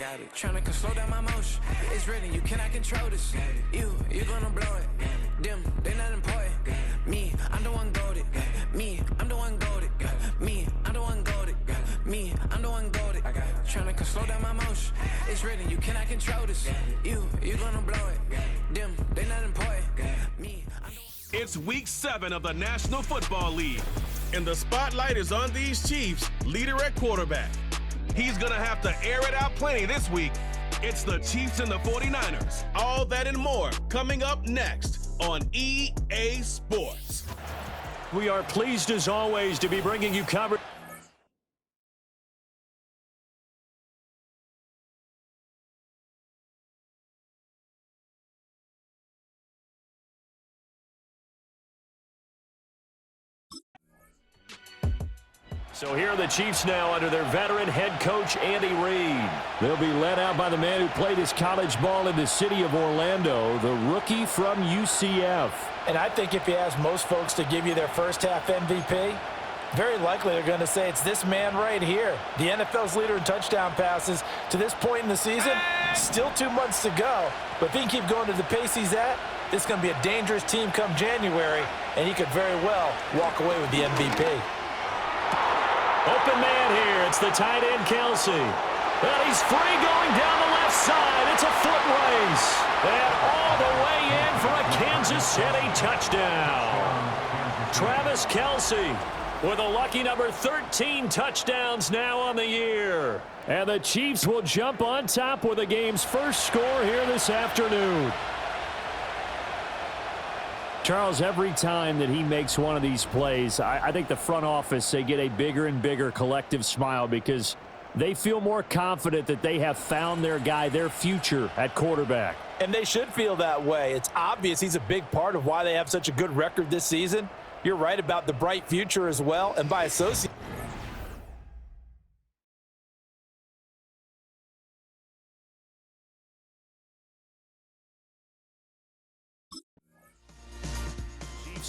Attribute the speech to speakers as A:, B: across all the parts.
A: got it. Tryna slow down my motion. It's written, you cannot control this. You gonna blow it. Them, they not important. Me, I'm the one goated. Me, I'm the one goated. Me, I'm the one goated. Me, I'm the one goated. Tryna slow down my motion. It's written, you cannot control this. You gonna blow it. Them, they not important. Me, I'm the one.
B: It's week 7 of the National Football League, and the spotlight is on these Chiefs, leader at quarterback. He's going to have to air it out plenty this week. It's the Chiefs and the 49ers. All that and more coming up next on EA Sports.
C: We are pleased as always to be bringing you coverage. So here are the Chiefs now under their veteran head coach, Andy Reid. They'll be led out by the man who played his college ball in the city of Orlando, the rookie from UCF.
D: And I think if you ask most folks to give you their first half MVP, very likely they're going to say it's this man right here. The NFL's leader in touchdown passes to this point in the season. Still 2 months to go. But if he can keep going to the pace he's at, this is going to be a dangerous team come January, and he could very well walk away with the MVP.
C: Open man here. It's the tight end, Kelsey. And he's free going down the left side. It's a foot race. And all the way in for a Kansas City touchdown. Travis Kelsey with a lucky number 13 touchdowns now on the year. And the Chiefs will jump on top with the game's first score here this afternoon. Charles, every time that he makes one of these plays, I think the front office, they get a bigger and bigger collective smile because they feel more confident that they have found their guy, their future at quarterback.
D: And they should feel that way. It's obvious he's a big part of why they have such a good record this season. You're right about the bright future as well, and by association.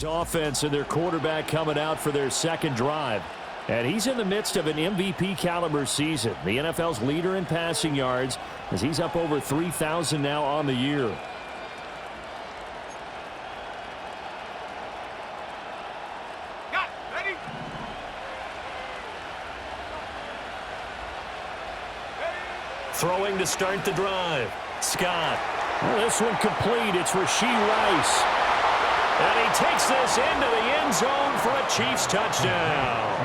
C: Offense and their quarterback coming out for their second drive. And he's in the midst of an MVP caliber season. The NFL's leader in passing yards as he's up over 3,000 now on the year.
B: Got it. Ready?
C: Throwing to start the drive. Scott. Well, this one complete. It's Rashee Rice. And he takes this into the end zone for a Chiefs touchdown.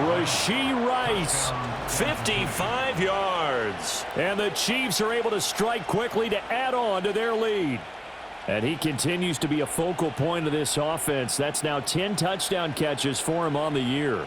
C: Rashee Rice, 55 yards. And the Chiefs are able to strike quickly to add on to their lead. And he continues to be a focal point of this offense. That's now 10 touchdown catches for him on the year.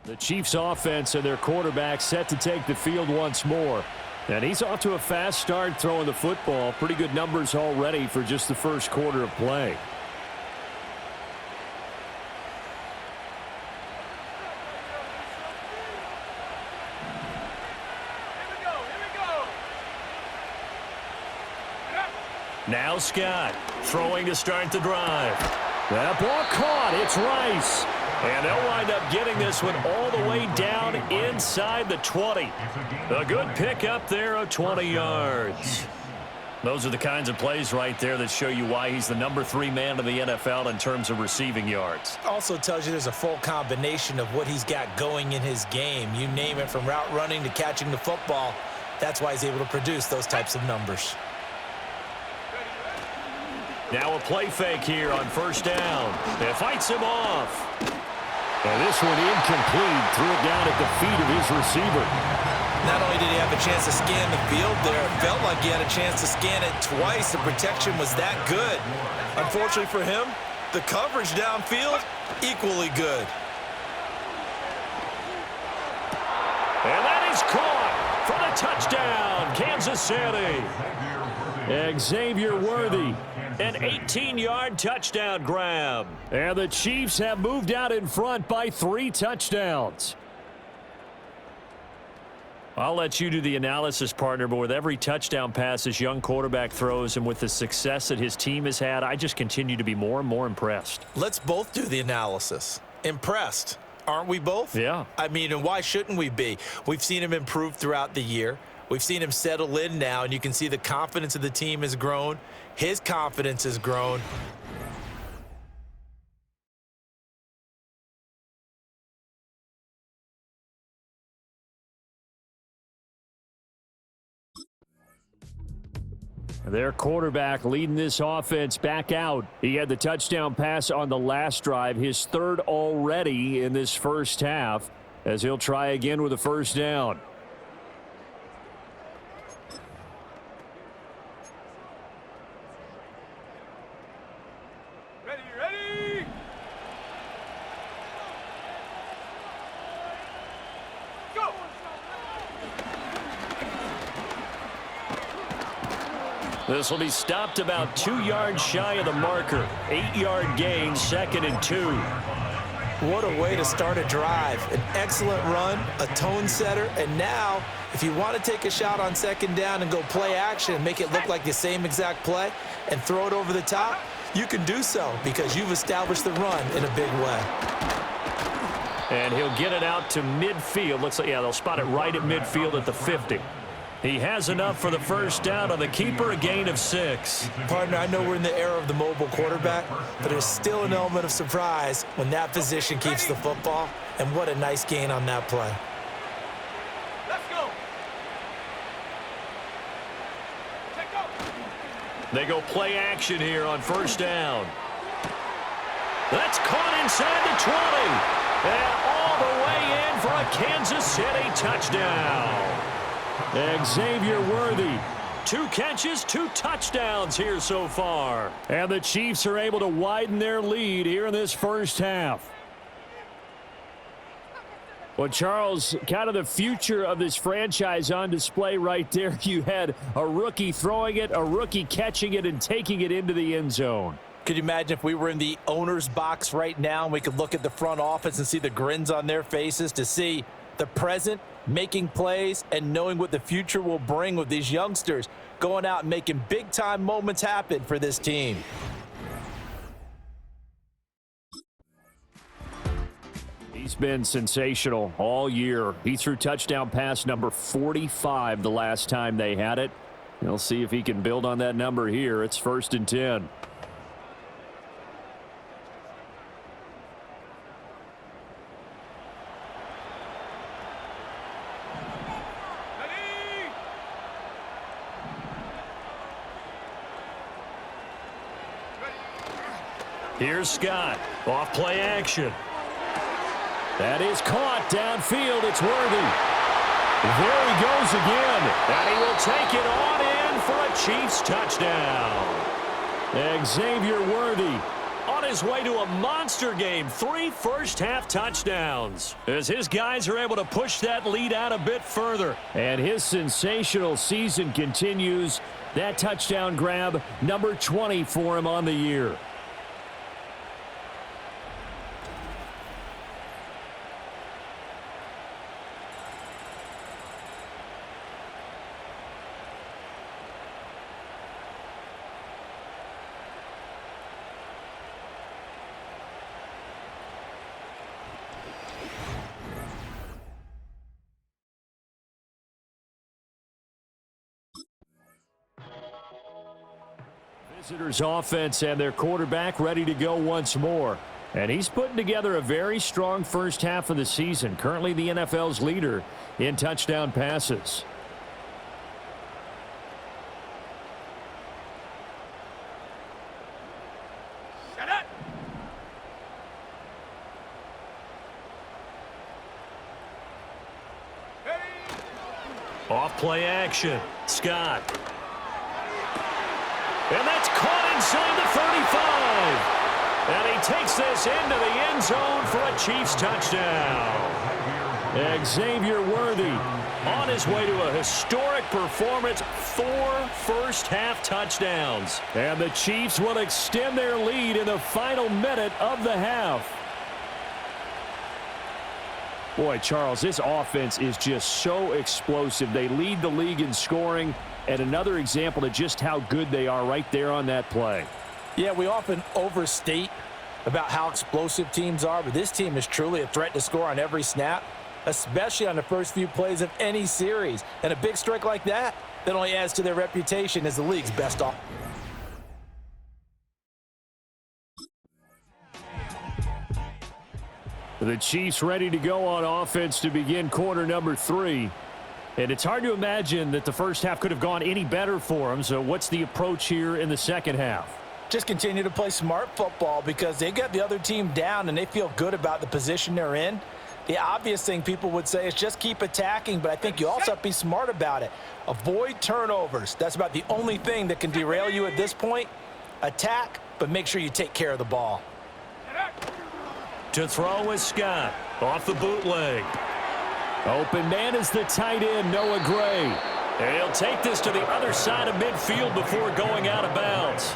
C: The Chiefs offense and their quarterback set to take the field once more. And he's off to a fast start throwing the football. Pretty good numbers already for just the first quarter of play. Now Scott throwing to start the drive. That ball caught. It's Rice. And they'll wind up getting this one all the way down inside the 20. A good pick up there of 20 yards. Those are the kinds of plays right there that show you why he's the number 3 man in the NFL in terms of receiving yards.
D: Also tells you there's a full combination of what he's got going in his game. You name it, from route running to catching the football. That's why he's able to produce those types of numbers.
C: Now a play fake here on first down. It fights him off. And this one incomplete. Threw it down at the feet of his receiver.
D: Not only did he have a chance to scan the field there, it felt like he had a chance to scan it twice. The protection was that good. Unfortunately for him, the coverage downfield, equally good.
C: And that is caught for the touchdown. Kansas Kansas City. Xavier Worthy, an 18-yard touchdown grab. And the Chiefs have moved out in front by 3 touchdowns. I'll let you do the analysis, partner, but with every touchdown pass this young quarterback throws and with the success that his team has had, I just continue to be more and more impressed.
D: Let's both do the analysis. Impressed. Aren't we both?
C: Yeah.
D: I mean, and why shouldn't we be? We've seen him improve throughout the year. We've seen him settle in now, and you can see the confidence of the team has grown. His confidence has grown.
C: Their quarterback leading this offense back out. He had the touchdown pass on the last drive, his 3rd already in this first half, as he'll try again with a first down.
B: Ready! Go!
C: This will be stopped about 2 yards shy of the marker. 8-yard gain, 2nd and 2.
D: What a way to start a drive. An excellent run, a tone setter, and now if you want to take a shot on 2nd down and go play action and make it look like the same exact play and throw it over the top, you can do so because you've established the run in a big way.
C: And he'll get it out to midfield. Looks like, yeah, they'll spot it right at midfield at the 50. He has enough for the first down on the keeper, a gain of 6.
D: Partner, I know we're in the era of the mobile quarterback, but there's still an element of surprise when that position keeps the football, and what a nice gain on that play.
B: Let's go!
C: They go play action here on first down. That's caught inside the 20. And all the way in for a Kansas City touchdown. Xavier Worthy, 2 catches, 2 touchdowns here so far. And the Chiefs are able to widen their lead here in this first half. Well, Charles, kind of the future of this franchise on display right there. You had a rookie throwing it, a rookie catching it, and taking it into the end zone.
D: Could you imagine if we were in the owner's box right now and we could look at the front office and see the grins on their faces, to see the present making plays and knowing what the future will bring with these youngsters going out and making big-time moments happen for this team.
C: He's been sensational all year. He threw touchdown pass number 45 the last time they had it. We'll see if he can build on that number here. It's 1st and 10. Here's Scott, off play action. That is caught downfield. It's Worthy. There he goes again, and he will take it on in for a Chiefs touchdown. Xavier Worthy on his way to a monster game. 3 first-half touchdowns as his guys are able to push that lead out a bit further. And his sensational season continues. That touchdown grab, number 20 for him on the year. Visitors offense and their quarterback ready to go once more. And he's putting together a very strong first half of the season. Currently the NFL's leader in touchdown passes.
B: Shut up!
C: Off play action. Scott. And that's caught inside the 35. And he takes this into the end zone for a Chiefs touchdown. Xavier Worthy on his way to a historic performance, 4 first-half touchdowns. And the Chiefs will extend their lead in the final minute of the half. Boy, Charles, this offense is just so explosive. They lead the league in scoring, and another example of just how good they are right there on that play.
D: Yeah, we often overstate about how explosive teams are, but this team is truly a threat to score on every snap, especially on the first few plays of any series. And a big strike like that only adds to their reputation as the league's best offense.
C: The Chiefs ready to go on offense to begin quarter number 3. And it's hard to imagine that the first half could have gone any better for them. So what's the approach here in the second half?
D: Just continue to play smart football because they got the other team down and they feel good about the position they're in. The obvious thing people would say is just keep attacking, but I think you also have to be smart about it. Avoid turnovers. That's about the only thing that can derail you at this point. Attack, but make sure you take care of the ball.
C: To throw is Scott. Off the bootleg. Open man is the tight end, Noah Gray. And he'll take this to the other side of midfield before going out of bounds.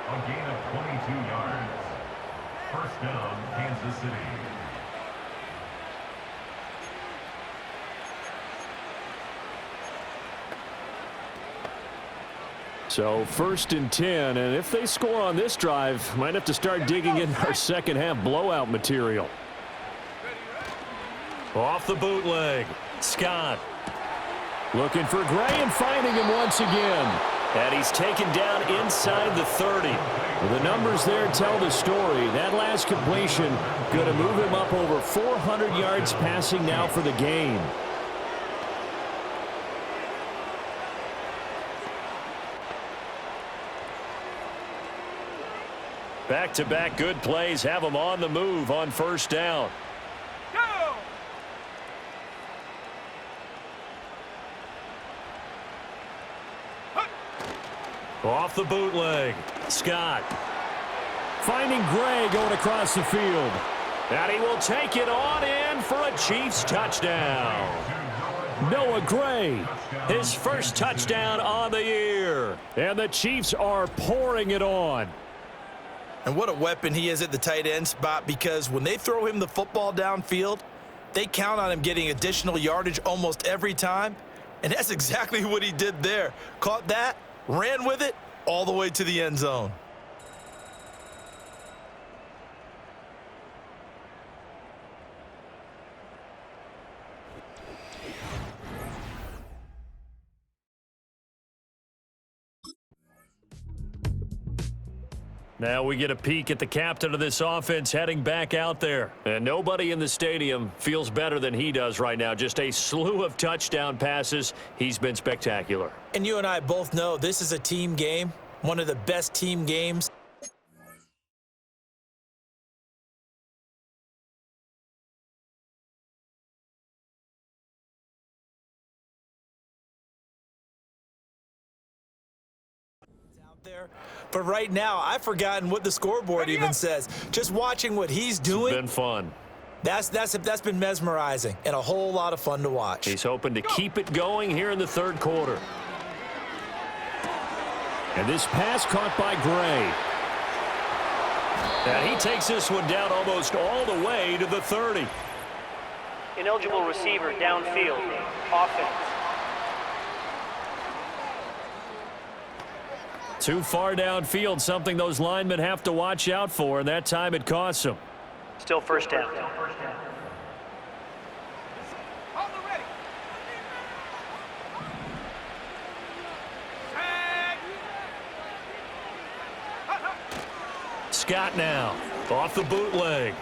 E: A gain of 22 yards. First down, Kansas City.
C: So 1st and 10, and if they score on this drive, might have to start digging in our second half blowout material. Off the bootleg, Scott. Looking for Gray and finding him once again. And he's taken down inside the 30. The numbers there tell the story. That last completion going to move him up over 400 yards passing now for the game. Back-to-back good plays have them on the move on first down. Off the bootleg, Scott. Finding Gray going across the field. And he will take it on in for a Chiefs touchdown. Noah Gray, his first touchdown on the year. And the Chiefs are pouring it on.
D: And what a weapon he is at the tight end spot, because when they throw him the football downfield, they count on him getting additional yardage almost every time. And that's exactly what he did there. Caught that, ran with it all the way to the end zone.
C: Now we get a peek at the captain of this offense heading back out there. And nobody in the stadium feels better than he does right now. Just a slew of touchdown passes. He's been spectacular.
D: And you and I both know this is a team game, one of the best team games. But right now, I've forgotten what the scoreboard even says. Just watching what he's doing.
C: It's been fun.
D: That's been mesmerizing and a whole lot of fun to watch.
C: He's hoping to keep it going here in the third quarter. And this pass caught by Gray. And he takes this one down almost all the way to the 30.
F: Ineligible receiver downfield. Offense.
C: Too far downfield, something those linemen have to watch out for, and that time it costs them.
F: Still first down.
C: Scott now, off the bootleg.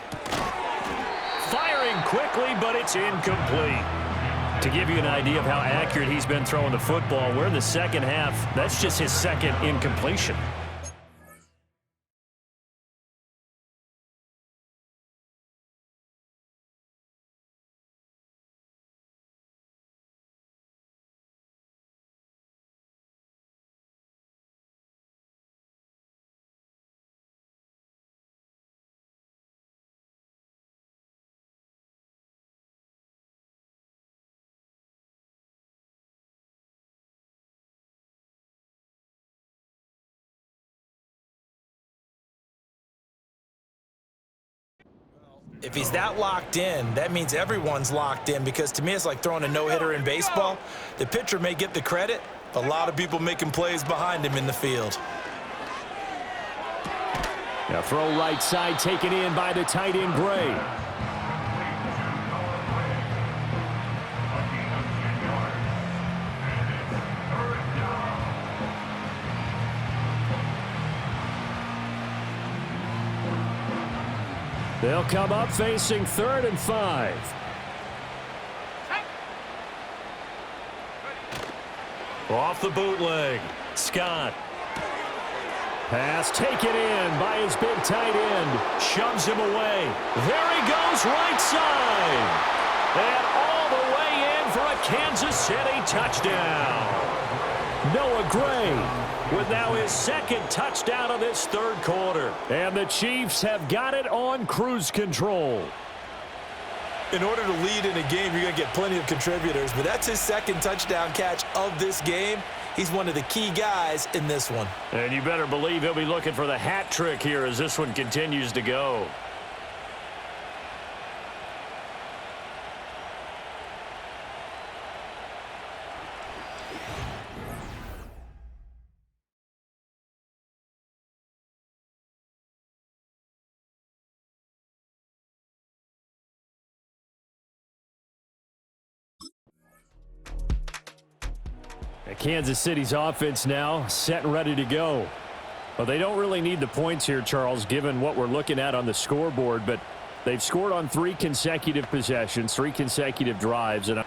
C: Firing quickly, but it's incomplete. To give you an idea of how accurate he's been throwing the football, we're in the second half. That's just his second incompletion.
D: If he's that locked in, that means everyone's locked in, because to me it's like throwing a no-hitter in baseball. The pitcher may get the credit, but a lot of people making plays behind him in the field.
C: A throw right side taken in by the tight end Gray. They'll come up facing 3rd and 5. Off the bootleg, Scott. Pass taken in by his big tight end. Shoves him away. There he goes, right side. And all the way in for a Kansas City touchdown. Noah Gray with now his 2nd touchdown of this 3rd quarter. And the Chiefs have got it on cruise control.
D: In order to lead in a game, you're going to get plenty of contributors, but that's his 2nd touchdown catch of this game. He's one of the key guys in this one.
C: And you better believe he'll be looking for the hat trick here as this one continues to go. Kansas City's offense now set and ready to go. Well, they don't really need the points here, Charles, given what we're looking at on the scoreboard, but they've scored on 3 consecutive possessions, 3 consecutive drives, and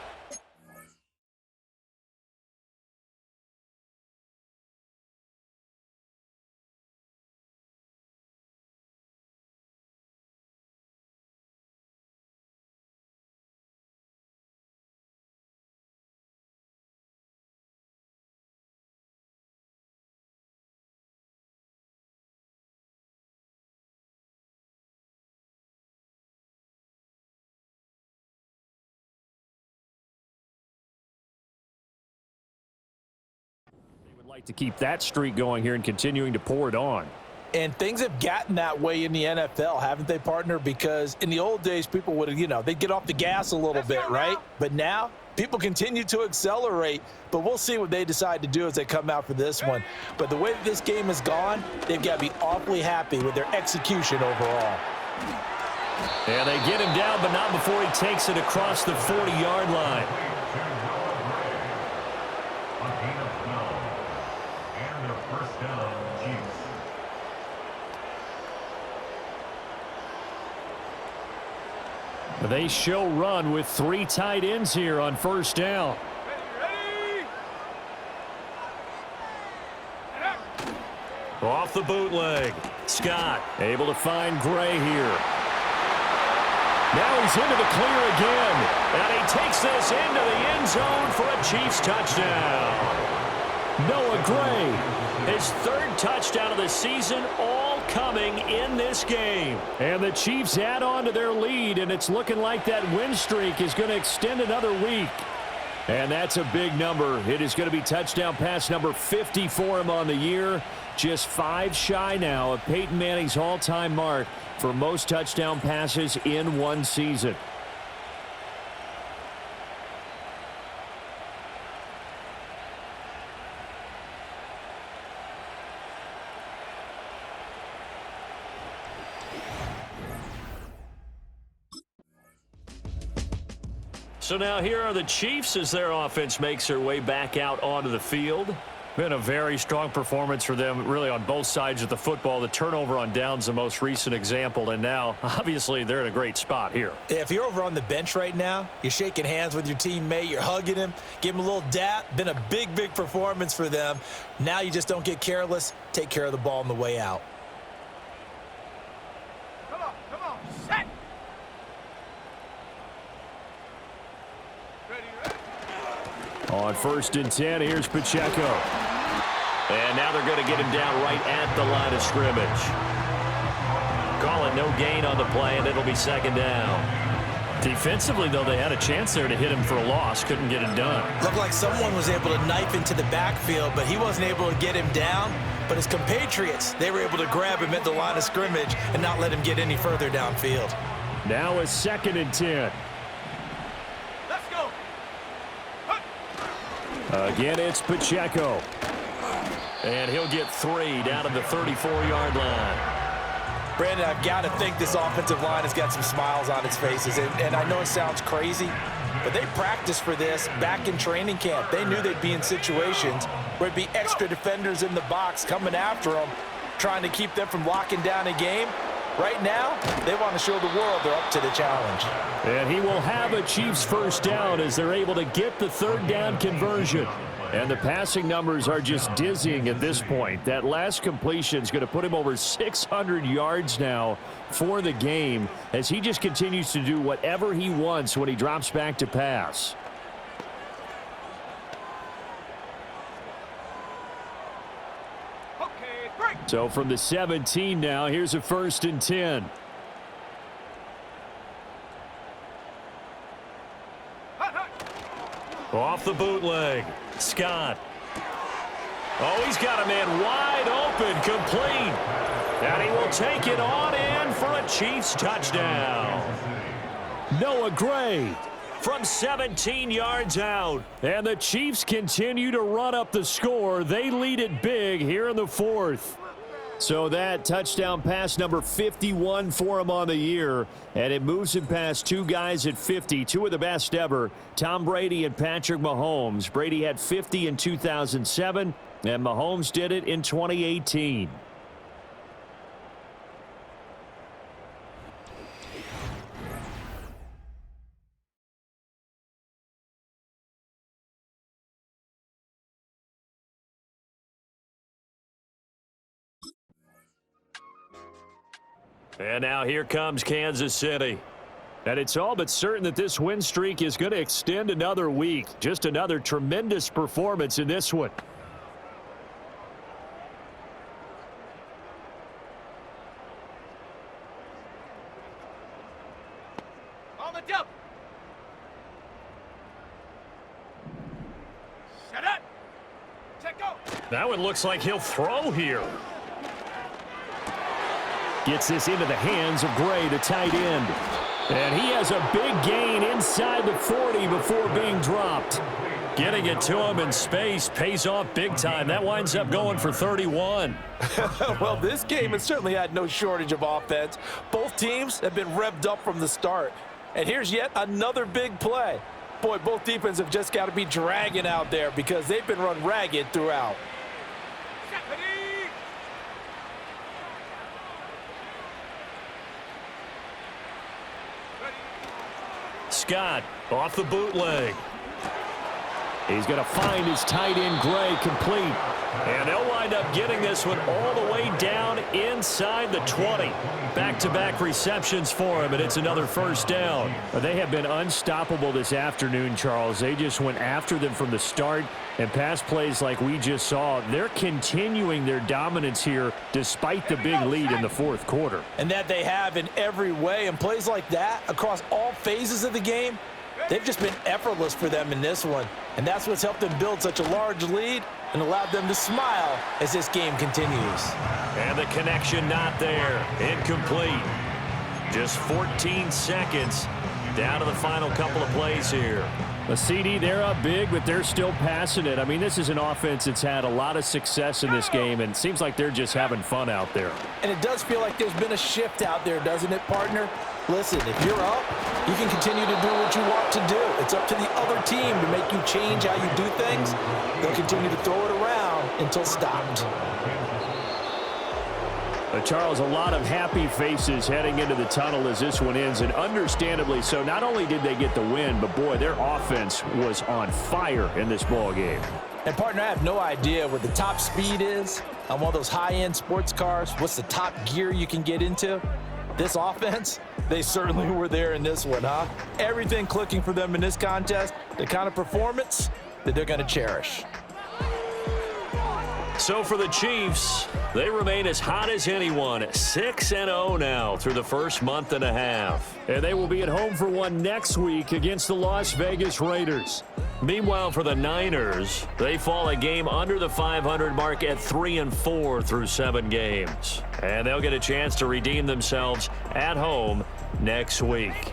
C: like to keep that streak going here and continuing to pour it on.
D: And things have gotten that way in the NFL, haven't they, partner? Because in the old days, people would, they'd get off the gas a little bit, right? But now people continue to accelerate, but we'll see what they decide to do as they come out for this one. But the way that this game has gone, they've got to be awfully happy with their execution overall.
C: And they get him down, but not before he takes it across the 40-yard line. They show run with 3 tight ends here on 1st down. Off the bootleg. Scott able to find Gray here. Now he's into the clear again. And he takes this into the end zone for a Chiefs touchdown. Noah Gray, his 3rd touchdown of the season, all coming in this game. And the Chiefs add on to their lead, and it's looking like that win streak is going to extend another week. And that's a big number. It is going to be touchdown pass number 50 for him on the year. Just 5 shy now of Peyton Manning's all-time mark for most touchdown passes in one season. So now here are the Chiefs as their offense makes their way back out onto the field. Been a very strong performance for them, really, on both sides of the football. The turnover on downs, the most recent example, and now, obviously, they're in a great spot here.
D: Yeah, if you're over on the bench right now, you're shaking hands with your teammate, you're hugging him, give him a little dap. Been a big, big performance for them. Now you just don't get careless. Take care of the ball on the way out.
G: Come on, set.
C: On 1st and 10, here's Pacheco. And now they're going to get him down right at the line of scrimmage. Call it no gain on the play, and it'll be 2nd down. Defensively, though, they had a chance there to hit him for a loss. Couldn't get it done.
D: Looked like someone was able to knife into the backfield, but he wasn't able to get him down. But his compatriots, they were able to grab him at the line of scrimmage and not let him get any further downfield.
C: Now a 2nd and 10.
G: Let's go.
C: Again, it's Pacheco. And he'll get 3 down to the 34-yard line.
D: Brandon, I've got to think this offensive line has got some smiles on its faces. And I know it sounds crazy, but they practiced for this back in training camp. They knew they'd be in situations where it'd be extra defenders in the box coming after them, trying to keep them from locking down a game. Right now, they want to show the world they're up to the challenge.
C: And he will have a Chiefs first down as they're able to get the 3rd down conversion. And the passing numbers are just dizzying at this point. That last completion is going to put him over 600 yards now for the game as he just continues to do whatever he wants when he drops back to pass.
G: Okay, break.
C: So from the 17 now, here's a 1st and 10.
G: Hut, hut.
C: Off the bootleg. Scott. Oh, he's got a man wide open, complete. And he will take it on in for a Chiefs touchdown. Noah Gray from 17 yards out. And the Chiefs continue to run up the score. They lead it big here in the 4th. So that touchdown pass number 51 for him on the year, and it moves him past 2 guys at 50, 2 of the best ever, Tom Brady and Patrick Mahomes. Brady had 50 in 2007, and Mahomes did it in 2018. And now here comes Kansas City. And it's all but certain that this win streak is going to extend another week. Just another tremendous performance in this one.
G: On the double. Set up. Check go.
C: That one looks like he'll throw here. Gets this into the hands of Gray, the tight end. And he has a big gain inside the 40 before being dropped. Getting it to him in space pays off big time. That winds up going for 31.
D: Well, this game has certainly had no shortage of offense. Both teams have been revved up from the start. And here's yet another big play. Boy, both defenses have just got to be dragging out there because they've been run ragged throughout.
C: Scott off the bootleg. He's going to find his tight end, Gray, complete. And they'll wind up getting this one all the way down inside the 20. Back-to-back receptions for him, and it's another first down. But they have been unstoppable this afternoon, Charles. They just went after them from the start, and pass plays like we just saw, they're continuing their dominance here despite the big lead in the 4th quarter.
D: And that they have in every way, and plays like that across all phases of the game, they've just been effortless for them in this one. And that's what's helped them build such a large lead and allowed them to smile as this game continues.
C: And the connection not there. Incomplete. Just 14 seconds down to the final couple of plays here. The CD, they're up big, but they're still passing it. I mean, this is an offense that's had a lot of success in this game, and it seems like they're just having fun out there.
D: And it does feel like there's been a shift out there, doesn't it, partner? Listen, if you're up, you can continue to do what you want to do. It's up to the other team to make you change how you do things. They'll continue to throw it around until stopped.
C: Charles, a lot of happy faces heading into the tunnel as this one ends, and understandably so. Not only did they get the win, but boy, their offense was on fire in this ball game.
D: And partner, I have no idea what the top speed is on one of those high-end sports cars. What's the top gear you can get into? This offense, they certainly were there in this one, huh? Everything clicking for them in this contest, the kind of performance that they're going to cherish.
C: So for the Chiefs, they remain as hot as anyone, 6-0 now through the first month and a half. And they will be at home for one next week against the Las Vegas Raiders. Meanwhile, for the Niners, they fall a game under the 500 mark at 3-4 through 7 games. And they'll get a chance to redeem themselves at home next week.